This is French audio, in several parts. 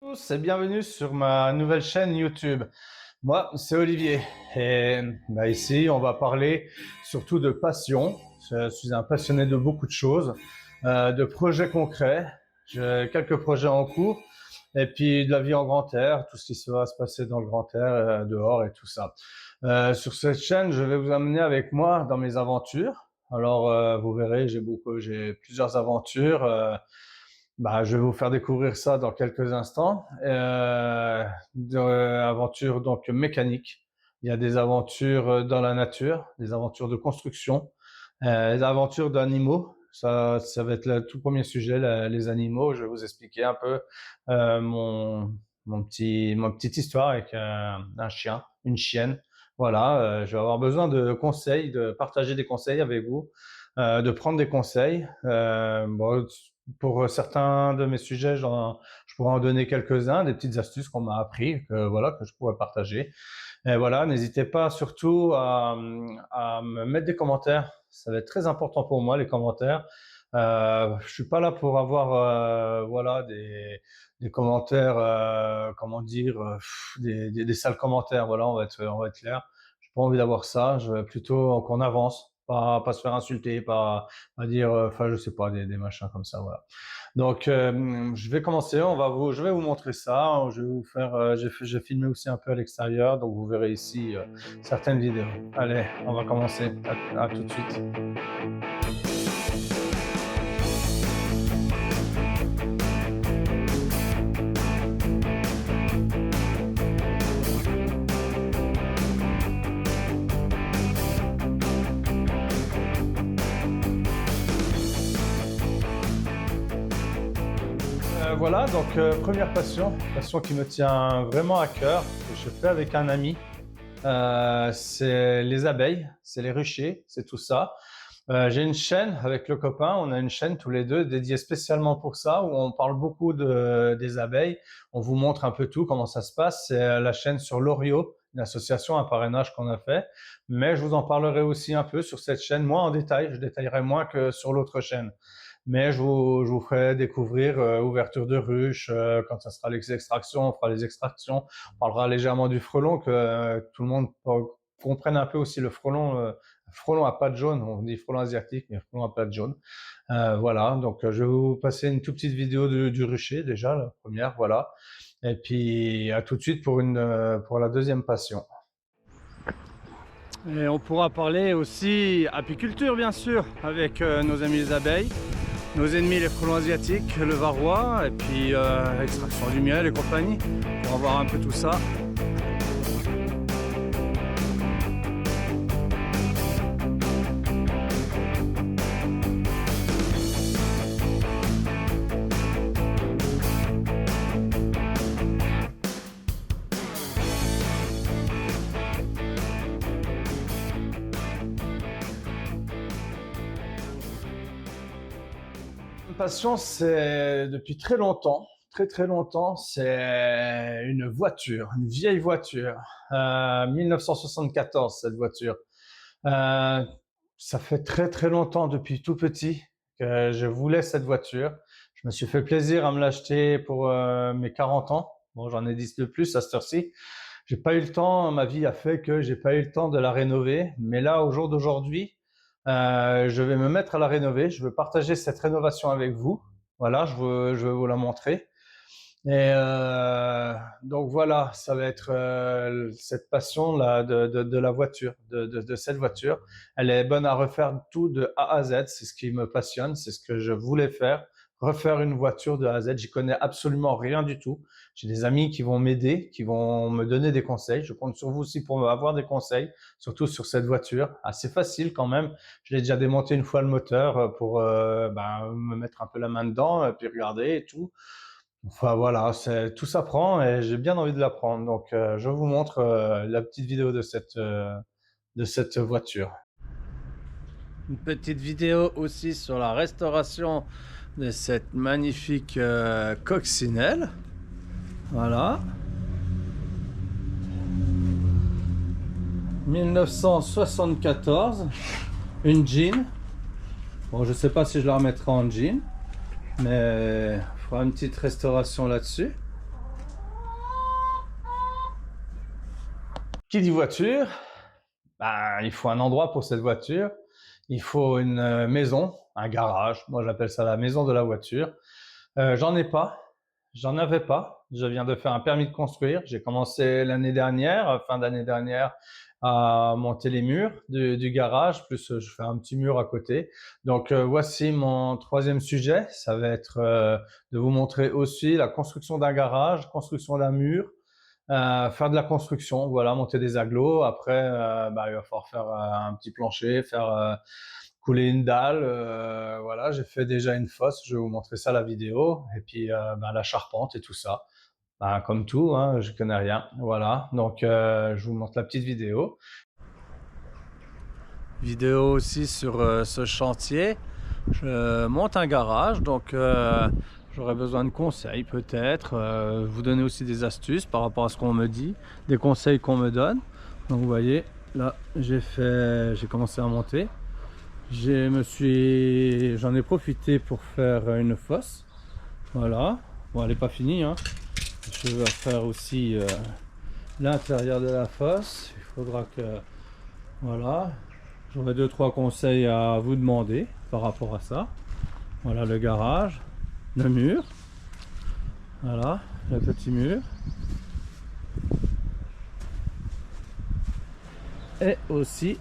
Tous et bienvenue sur ma nouvelle chaîne YouTube. Moi, c'est Olivier et ici, on va parler surtout de passion. Je suis un passionné de beaucoup de choses, de projets concrets. J'ai quelques projets en cours et puis de la vie en grand air, tout ce qui va se passer dans le grand air, dehors et tout ça. Sur cette chaîne, je vais vous amener avec moi dans mes aventures. Alors, vous verrez, j'ai plusieurs aventures. Je vais vous faire découvrir ça dans quelques instants. Aventures donc mécaniques. Il y a des aventures dans la nature, des aventures de construction, des aventures d'animaux. Ça va être le tout premier sujet, les animaux. Je vais vous expliquer un peu mon petite histoire avec un chien, une chienne. Voilà, je vais avoir besoin de conseils, de partager des conseils avec vous, de prendre des conseils. Pour certains de mes sujets, je pourrais en donner quelques-uns, des petites astuces qu'on m'a appris, que je pourrais partager. Et voilà, n'hésitez pas surtout à me mettre des commentaires. Ça va être très important pour moi, les commentaires. Je suis pas là pour avoir des commentaires, comment dire, des sales commentaires. Voilà, on va être clair. J'ai pas envie d'avoir ça. Je veux plutôt qu'on avance, pas se faire insulter, pas dire, enfin je sais pas, des machins comme ça. Voilà. Donc, je vais commencer. Je vais vous montrer ça. Je vais vous faire. J'ai filmé aussi un peu à l'extérieur, donc vous verrez ici certaines vidéos. Allez, on va commencer. À tout de suite. Voilà, donc première passion qui me tient vraiment à cœur, que je fais avec un ami. C'est les abeilles, c'est les ruchers, c'est tout ça. J'ai une chaîne avec le copain, on a une chaîne tous les deux dédiée spécialement pour ça, où on parle beaucoup des abeilles. On vous montre un peu tout, comment ça se passe. C'est la chaîne sur l'Orio, une association, un parrainage qu'on a fait. Mais je vous en parlerai aussi un peu sur cette chaîne, moins en détail. Je détaillerai moins que sur l'autre chaîne. Mais je vous ferai découvrir ouverture de ruches, quand ça sera les extractions, on fera les extractions. On parlera légèrement du frelon, que tout le monde comprenne un peu aussi le frelon. Frelon à pattes jaunes, on dit frelon asiatique, mais frelon à pattes jaunes. Voilà, donc je vais vous passer une toute petite vidéo du rucher déjà, la première, voilà. Et puis à tout de suite pour la deuxième passion. Et on pourra parler aussi apiculture bien sûr, avec nos amis les abeilles, nos ennemis les frelons asiatiques, le varroa, et puis extraction du miel et compagnie, pour voir un peu tout ça. Passion, c'est depuis très longtemps, c'est une voiture, une vieille voiture, 1974 cette voiture. Euh, Ça fait très longtemps, depuis tout petit, que je voulais cette voiture. Je me suis fait plaisir à me l'acheter pour mes 40 ans. Bon, j'en ai 10 de plus à cette heure-ci. J'ai pas eu le temps, ma vie a fait que j'ai pas eu le temps de la rénover. Mais là, au jour d'aujourd'hui, je vais me mettre à la rénover. Je veux partager cette rénovation avec vous. Voilà, je veux vous la montrer. Et donc voilà, ça va être cette passion là de la voiture, de cette voiture. Elle est bonne à refaire tout de A à Z. C'est ce qui me passionne, c'est ce que je voulais faire. Refaire une voiture de A à Z. J'y connais absolument rien du tout. J'ai des amis qui vont m'aider, qui vont me donner des conseils. Je compte sur vous aussi pour avoir des conseils, surtout sur cette voiture. Assez facile quand même. Je l'ai déjà démonté une fois le moteur pour me mettre un peu la main dedans, et puis regarder et tout. Enfin voilà, tout s'apprend et j'ai bien envie de l'apprendre. Donc je vous montre la petite vidéo de cette voiture. Une petite vidéo aussi sur la restauration de cette magnifique coccinelle. Voilà. 1974, une jean. Bon, je sais pas si je la remettrai en jean, mais il faudra une petite restauration là-dessus. Qui dit voiture, ben, il faut un endroit pour cette voiture. Il faut une maison, un garage. Moi, j'appelle ça la maison de la voiture. J'en ai pas. J'en avais pas. Je viens de faire un permis de construire. J'ai commencé l'année dernière, fin d'année dernière, à monter les murs du garage, plus je fais un petit mur à côté. Donc voici mon troisième sujet. Ça va être de vous montrer aussi la construction d'un garage, construction d'un mur, faire de la construction, voilà, monter des agglos. Après, bah, il va falloir faire un petit plancher, faire couler une dalle. Voilà, j'ai fait déjà une fosse, je vais vous montrer ça la vidéo. Et puis bah, la charpente et tout ça. Bah, comme tout, hein, je connais rien. Voilà, donc je vous montre la petite vidéo. Vidéo aussi sur ce chantier. Je monte un garage, donc j'aurais besoin de conseils peut-être, vous donner aussi des astuces par rapport à ce qu'on me dit, des conseils qu'on me donne. Donc vous voyez, là j'ai commencé à monter. J'en ai profité pour faire une fosse. Voilà, bon elle n'est pas finie, hein. Je vais faire aussi l'intérieur de la fosse. Il faudra que, voilà, j'aurai 2-3 conseils à vous demander par rapport à ça. Voilà le garage, le mur, voilà le petit mur, et aussi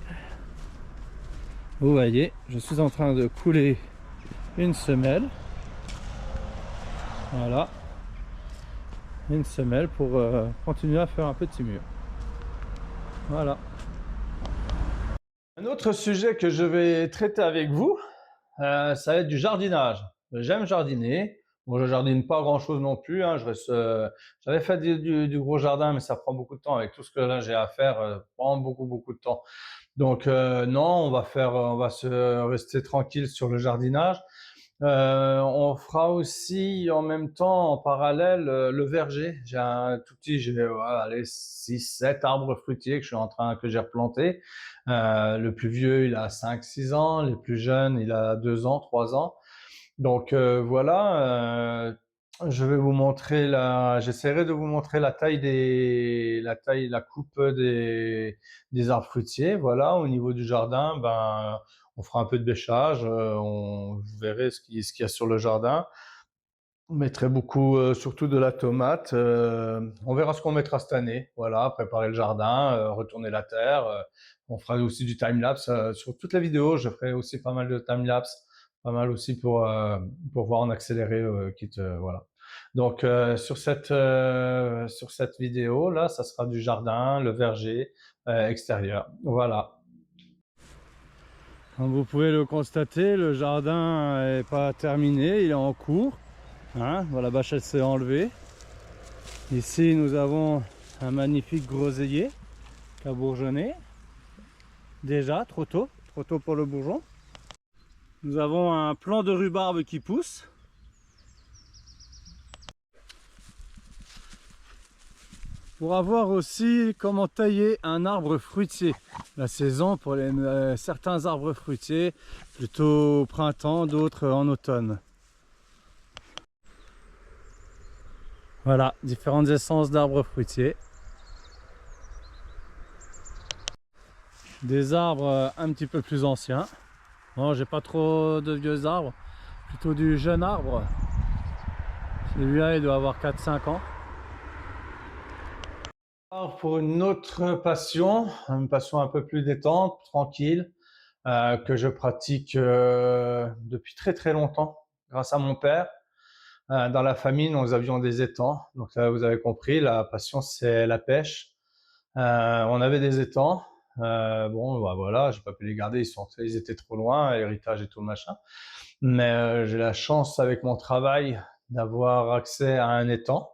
vous voyez je suis en train de couler une semelle, voilà une semelle pour continuer à faire un petit mur. Voilà un autre sujet que je vais traiter avec vous, ça va être du jardinage. J'aime jardiner. Bon, je jardine pas grand chose non plus, hein. J'avais fait du gros jardin, mais ça prend beaucoup de temps. Avec tout ce que là j'ai à faire, prend beaucoup de temps. Donc non, on va se rester tranquille sur le jardinage. On fera aussi en même temps, en parallèle, le verger. J'ai un tout petit, j'ai allez, 6-7 arbres fruitiers que j'ai replantés. Le plus vieux, il a 5-6 ans. Le plus jeune, il a 2 ans, 3 ans. Donc voilà, j'essaierai de vous montrer la coupe des arbres fruitiers. Voilà, au niveau du jardin, ben, on fera un peu de bêchage, vous verrez ce qu'il y a sur le jardin. On mettrait beaucoup, surtout de la tomate. On verra ce qu'on mettra cette année. Voilà, préparer le jardin, retourner la terre. On fera aussi du time-lapse. Sur toute la vidéo, je ferai aussi pas mal de time-lapse. Pas mal aussi pour voir en accéléré, quitte, voilà. Donc, sur cette vidéo, là, ça sera du jardin, le verger extérieur. Voilà. Comme vous pouvez le constater, le jardin n'est pas terminé, il est en cours. Hein, voilà, la bâche elle s'est enlevée. Ici nous avons un magnifique groseillier qui a bourgeonné. Déjà, trop tôt pour le bourgeon. Nous avons un plant de rhubarbe qui pousse. Pour avoir aussi comment tailler un arbre fruitier. La saison pour certains arbres fruitiers, plutôt au printemps, d'autres en automne. Voilà, différentes essences d'arbres fruitiers. Des arbres un petit peu plus anciens. Bon, j'ai pas trop de vieux arbres, plutôt du jeune arbre. Celui-là, il doit avoir 4-5 ans. Alors pour une autre passion, une passion un peu plus détente, tranquille, que je pratique depuis très longtemps, grâce à mon père. Dans la famille, nous avions des étangs. Donc là, vous avez compris, la passion, c'est la pêche. On avait des étangs. Bon, bah voilà, j'ai pas pu les garder, ils étaient trop loin, héritage et tout le machin. Mais j'ai la chance avec mon travail d'avoir accès à un étang.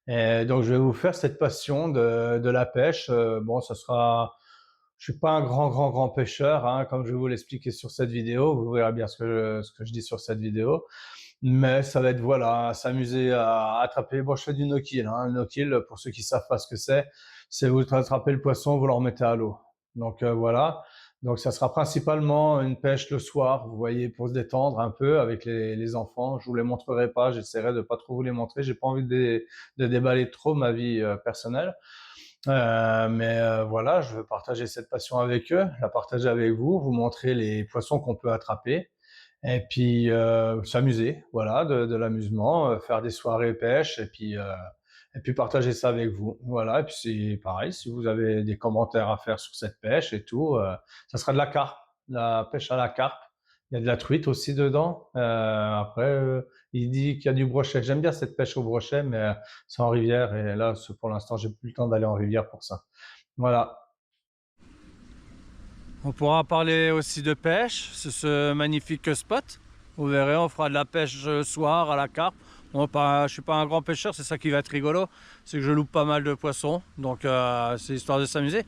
Et donc je vais vous faire cette passion de la pêche. Bon, je suis pas un grand pêcheur, hein, comme je vais vous l'expliquer sur cette vidéo. Vous verrez bien ce que je dis sur cette vidéo. Mais ça va être, voilà, s'amuser à attraper. Bon, je fais du no-kill, hein. Le no-kill, pour ceux qui savent pas ce que c'est vous attrapez le poisson, vous le remettez à l'eau. Donc voilà. Donc ça sera principalement une pêche le soir, vous voyez, pour se détendre un peu avec les enfants. Je vous les montrerai pas, j'essaierai de pas trop vous les montrer. J'ai pas envie de déballer trop ma vie personnelle. Mais voilà, je veux partager cette passion avec eux, la partager avec vous, vous montrer les poissons qu'on peut attraper et puis s'amuser, voilà, de l'amusement, faire des soirées pêche et puis partager ça avec vous. Voilà, et puis c'est pareil, si vous avez des commentaires à faire sur cette pêche et tout, ça sera de la carpe, la pêche à la carpe. Il y a de la truite aussi dedans. Après, il dit qu'il y a du brochet. J'aime bien cette pêche au brochet, mais c'est en rivière et là, pour l'instant, j'ai plus le temps d'aller en rivière pour ça. Voilà. On pourra parler aussi de pêche, c'est ce magnifique spot. Vous verrez, on fera de la pêche le soir à la carpe. Moi, je suis pas un grand pêcheur, c'est ça qui va être rigolo, c'est que je loupe pas mal de poissons, donc c'est histoire de s'amuser.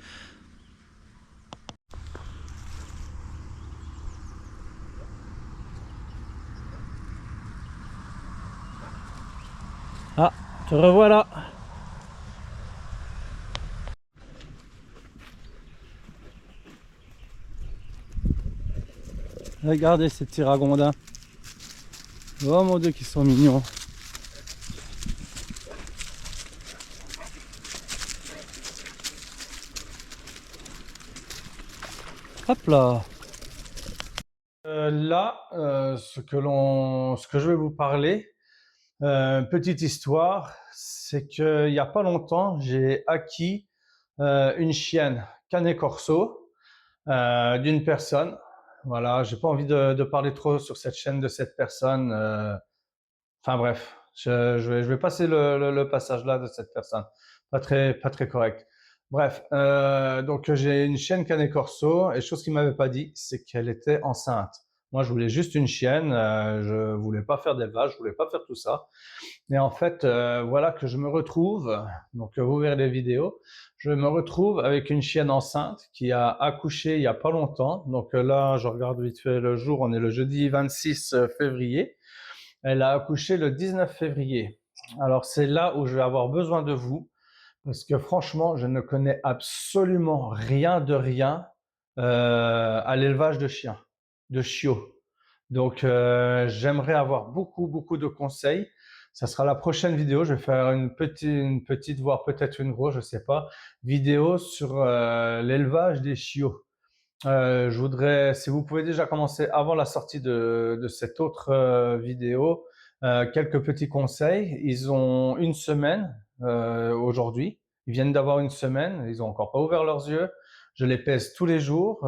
Ah, te revoilà. Regardez ces petits ragondins. Oh mon Dieu, qu'ils sont mignons. Hop là. Ce que je vais vous parler, petite histoire, c'est qu'il n'y a pas longtemps, j'ai acquis une chienne Canet Corso d'une personne. Voilà, j'ai pas envie de parler trop sur cette chaîne de cette personne. Enfin bref, je vais passer le passage là de cette personne. Pas très correct. Bref, donc j'ai une chienne Canet Corso et chose qu'il m'avait pas dit, c'est qu'elle était enceinte. Moi, je voulais juste une chienne, je voulais pas faire d'élevage, je voulais pas faire tout ça. Et en fait, voilà que je me retrouve, donc vous verrez les vidéos, je me retrouve avec une chienne enceinte qui a accouché il y a pas longtemps. Donc là, je regarde vite fait le jour, on est le jeudi 26 février. Elle a accouché le 19 février. Alors c'est là où je vais avoir besoin de vous, parce que franchement, je ne connais absolument rien de rien à l'élevage de chiens, de chiots. Donc j'aimerais avoir beaucoup de conseils. Ça sera la prochaine vidéo. Je vais faire une petite, voire peut-être une grosse, je sais pas, vidéo sur l'élevage des chiots. Je voudrais, si vous pouvez déjà commencer avant la sortie de cette autre vidéo, quelques petits conseils. Ils ont une semaine aujourd'hui. Ils viennent d'avoir une semaine. Ils ont encore pas ouvert leurs yeux. Je les pèse tous les jours.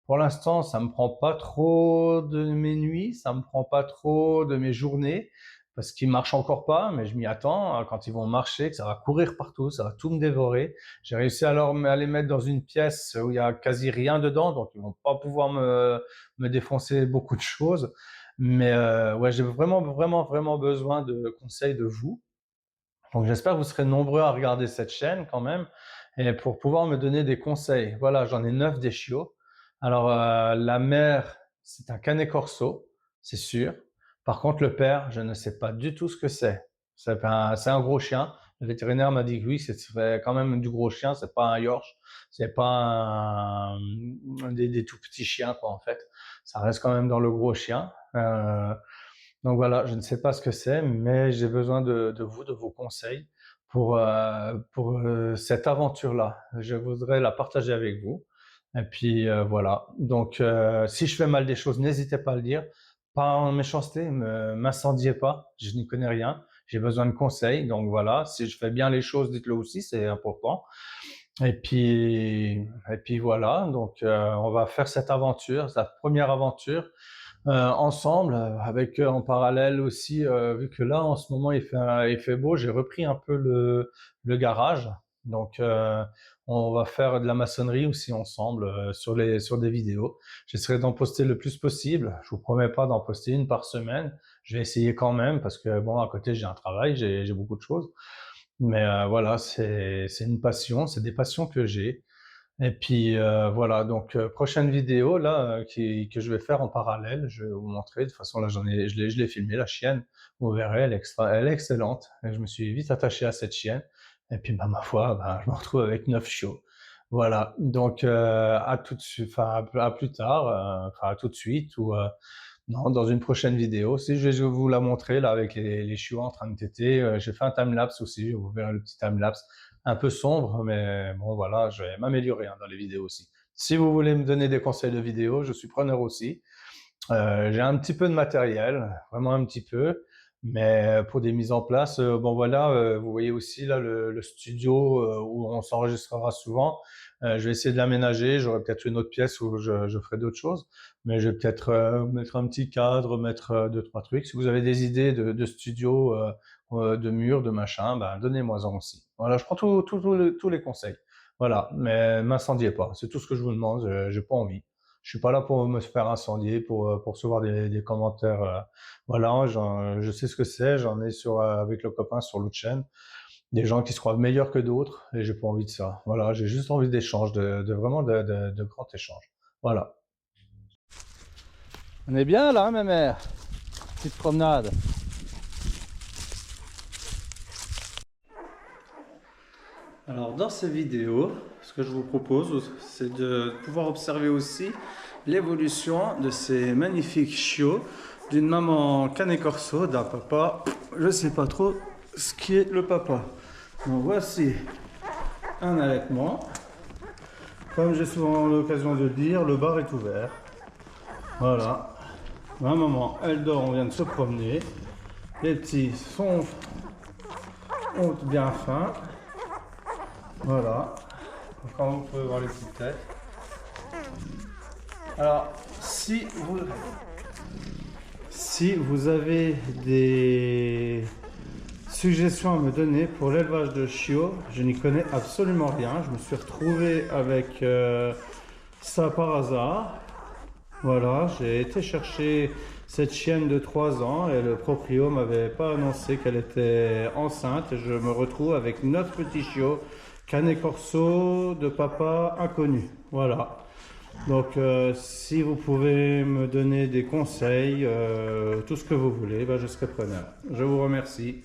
Pour l'instant, ça me prend pas trop de mes nuits, ça me prend pas trop de mes journées parce qu'ils marchent encore pas, mais je m'y attends quand ils vont marcher, que ça va courir partout, ça va tout me dévorer. J'ai réussi à les mettre dans une pièce où il y a quasi rien dedans, donc ils vont pas pouvoir me défoncer beaucoup de choses. Mais ouais, j'ai vraiment besoin de conseils de vous. Donc j'espère que vous serez nombreux à regarder cette chaîne quand même et pour pouvoir me donner des conseils. Voilà, j'en ai 9 des chiots. Alors la mère, c'est un Canet Corso, c'est sûr. Par contre le père, je ne sais pas du tout ce que c'est. C'est un gros chien. Le vétérinaire m'a dit que oui, c'est quand même du gros chien, c'est pas un York, c'est pas des tout petits chiens quoi en fait. Ça reste quand même dans le gros chien. Donc voilà, je ne sais pas ce que c'est, mais j'ai besoin de vous, de vos conseils pour cette aventure-là. Je voudrais la partager avec vous. Et puis voilà. Donc si je fais mal des choses, n'hésitez pas à le dire. Pas en méchanceté, m'incendiez pas. Je n'y connais rien. J'ai besoin de conseils. Donc voilà. Si je fais bien les choses, dites-le aussi, c'est important. Et puis voilà. Donc on va faire cette aventure, cette première aventure ensemble, avec en parallèle aussi, vu que là en ce moment il fait beau, j'ai repris un peu le garage. Donc on va faire de la maçonnerie aussi ensemble sur des vidéos. J'essaierai d'en poster le plus possible. Je vous promets pas d'en poster une par semaine. Je vais essayer quand même parce que bon, à côté j'ai un travail, j'ai beaucoup de choses. Mais voilà, c'est une passion, c'est des passions que j'ai. Et puis voilà, donc prochaine vidéo là que je vais faire en parallèle, je vais vous montrer. De toute façon là je l'ai filmé la chienne. Vous verrez, elle est excellente. Et je me suis vite attaché à cette chienne. Et puis bah, ma foi, bah, je me retrouve avec 9 chiots. Voilà, donc à tout de suite, enfin à plus tard, enfin à tout de suite ou Non, dans une prochaine vidéo. Si je vais vous la montrer là avec les chiots en train de téter. J'ai fait un timelapse aussi, vous verrez le petit timelapse un peu sombre, mais bon voilà, je vais m'améliorer dans les vidéos aussi. Si vous voulez me donner des conseils de vidéos, je suis preneur aussi. J'ai un petit peu de matériel, vraiment un petit peu, mais pour des mises en place, bon voilà, vous voyez aussi là le studio où on s'enregistrera souvent. Je vais essayer de l'aménager. J'aurai peut-être une autre pièce où je ferai d'autres choses, mais je vais peut-être mettre un petit cadre, mettre deux, trois trucs. Si vous avez des idées de studio, de murs, de machin, ben, donnez-moi-en aussi. Voilà, je prends tous les conseils. Voilà, mais m'incendiez pas, c'est tout ce que je vous demande, j'ai pas envie. Je suis pas là pour me faire incendier, pour recevoir des commentaires. Voilà, je sais ce que c'est. J'en ai avec le copain sur l'autre chaîne. Des gens qui se croient meilleurs que d'autres, et j'ai pas envie de ça. Voilà, j'ai juste envie d'échanges, vraiment de grands échanges. Voilà. On est bien là, hein, ma mère. Petite promenade. Alors dans ces vidéos, ce que je vous propose, c'est de pouvoir observer aussi l'évolution de ces magnifiques chiots, d'une maman canet corso, d'un papa, je sais pas trop ce qui est le papa. Donc voici un allaitement. Comme j'ai souvent l'occasion de le dire, le bar est ouvert. Voilà. Ma maman, elle dort, on vient de se promener. Les petits ont bien faim. Voilà. Quand vous pouvez voir les petites têtes. Alors, si vous avez des suggestions à me donner pour l'élevage de chiots, je n'y connais absolument rien. Je me suis retrouvé avec ça par hasard. Voilà, j'ai été chercher cette chienne de 3 ans et le proprio m'avait pas annoncé qu'elle était enceinte. Et je me retrouve avec notre petit chiot, canet corso de papa inconnu. Voilà. Donc, si vous pouvez me donner des conseils, tout ce que vous voulez, ben, je serai preneur. Je vous remercie.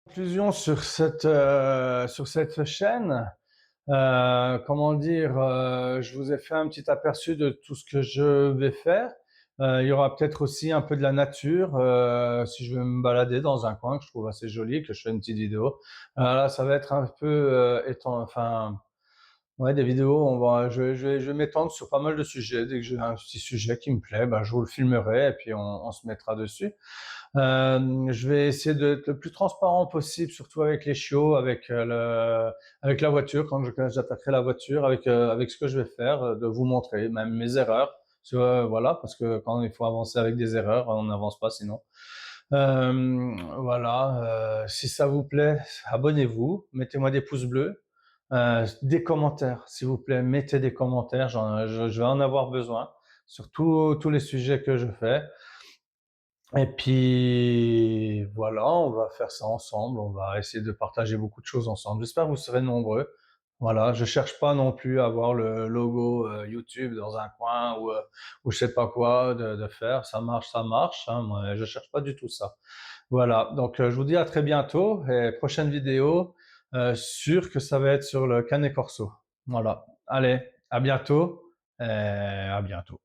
Conclusion sur cette chaîne. Comment dire, je vous ai fait un petit aperçu de tout ce que je vais faire. Il y aura peut-être aussi un peu de la nature, si je vais me balader dans un coin que je trouve assez joli, que je fais une petite vidéo. Là, ça va être un peu enfin, ouais, des vidéos. Je vais m'étendre sur pas mal de sujets. Dès que j'ai un petit sujet qui me plaît, ben, je vous le filmerai et puis on se mettra dessus. Je vais essayer d'être le plus transparent possible, surtout avec les chiots, avec la voiture, quand j'attaquerai la voiture, avec ce que je vais faire, de vous montrer même mes erreurs. Voilà, parce que quand il faut avancer avec des erreurs, on n'avance pas sinon. Voilà, si ça vous plaît, abonnez-vous, mettez-moi des pouces bleus, des commentaires, s'il vous plaît, mettez des commentaires, je vais en avoir besoin sur tous les sujets que je fais. Et puis voilà, on va faire ça ensemble, on va essayer de partager beaucoup de choses ensemble. J'espère que vous serez nombreux. Voilà, je cherche pas non plus à avoir le logo YouTube dans un coin ou je sais pas quoi de faire. Ça marche, hein, moi, je cherche pas du tout ça. Voilà, donc je vous dis à très bientôt et prochaine vidéo, sûr que ça va être sur le Canet Corso. Voilà, allez, à bientôt et à bientôt.